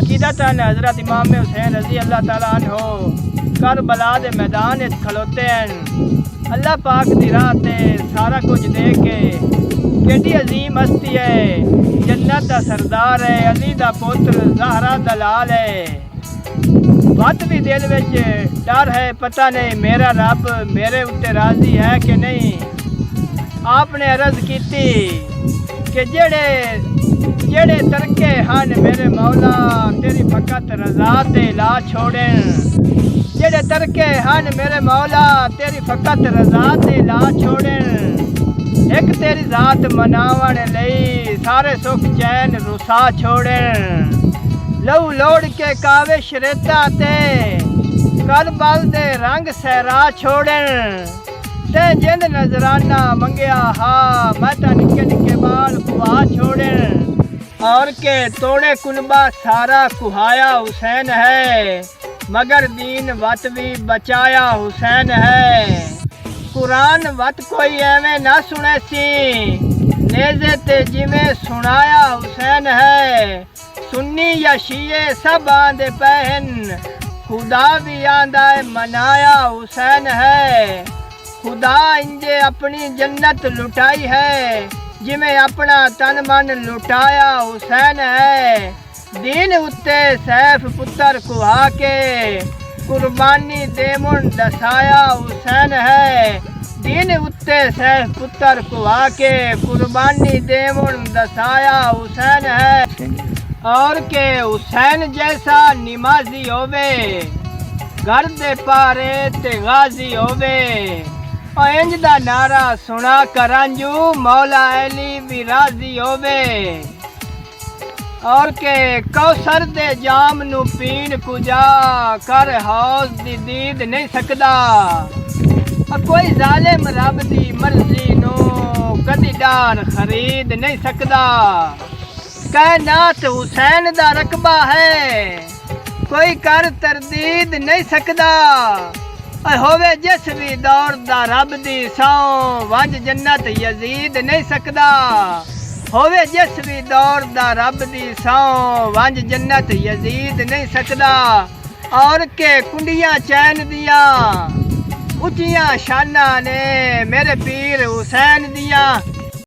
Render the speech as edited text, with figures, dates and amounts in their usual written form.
अकीदतन हज़रत इमाम हुसैन रज़ी अल्लाह ताला अन्हो करबला दे मैदान विच खलोते हैं। अल्लाह पाक दी राह ते सारा कुछ दे के केडी अजीम हस्ती है, जन्नत दा सरदार है, अली दा पुत्र, ज़हरा दा लाल है। बात भी दिल विच डर है, पता नहीं मेरा रब मेरे उत्ते राजी है कि नहीं। आपने अर्ज की कि जेड़े तरके हन मेरे मौला तेरी फकत रजा ते ला छोड़न। जेड़े तरके हन मेरे मौला तेरी फकत रजा ते ला छोड़न। एक तेरी जात मनावन लई सारे सुख चैन रुसा छोड़न। लहू लोड़ के कावे शरेता ते करबल दे रंग सहरा छोड़न। ते जिंद नजराना मंगया हा मैं ता निके निके बाल कुआ छोड़न। और के तोड़े कुनबा सारा कुहाया हुसैन है, मगर दीन वत भी बचाया हुसैन है। कुरान वत कोई एवें ना सुने सी, नेज़े ते जिमें सुनाया हुसैन है। सुन्नी या शिये सब आंदे पहन, खुदा भी आंदा है मनाया हुसैन है। खुदा इंजे अपनी जन्नत लुटाई है, जिमें अपना तन मन लुटाया हुसैन है। दीन उत्ते सैफ पुत्र कुहा के कुर्बानी देमुन दसाया हुसैन है। दीन उत्ते सैफ पुत्र कुहा के कुर्बानी देमुन दसाया हुसैन है। और के हुसैन जैसा निमाजी होवे, घर दे पारे ते गाजी होवे। इंज दा नारा सुना करांजू मौला अली भी राजी होवे। और के कौसर दे जाम नू पीन कुजा कर हौस दी दीद नहीं सकदा। कोई जालिम रब दी मर्जी नू कदी डार खरीद नहीं सकदा। कायनात हुसैन दा रकबा है, कोई कर तरदीद नहीं सकदा। होवे जिस भी दौर दा रब दी सौ वंज जन्नत यजीद नहीं सकदा। होवे जिस भी दौर दा रब दी सौ वंज जन्नत यजीद नहीं सकदा। और के कुंडियां चैन दियां उचियां शाना ने मेरे पीर हुसैन दियां।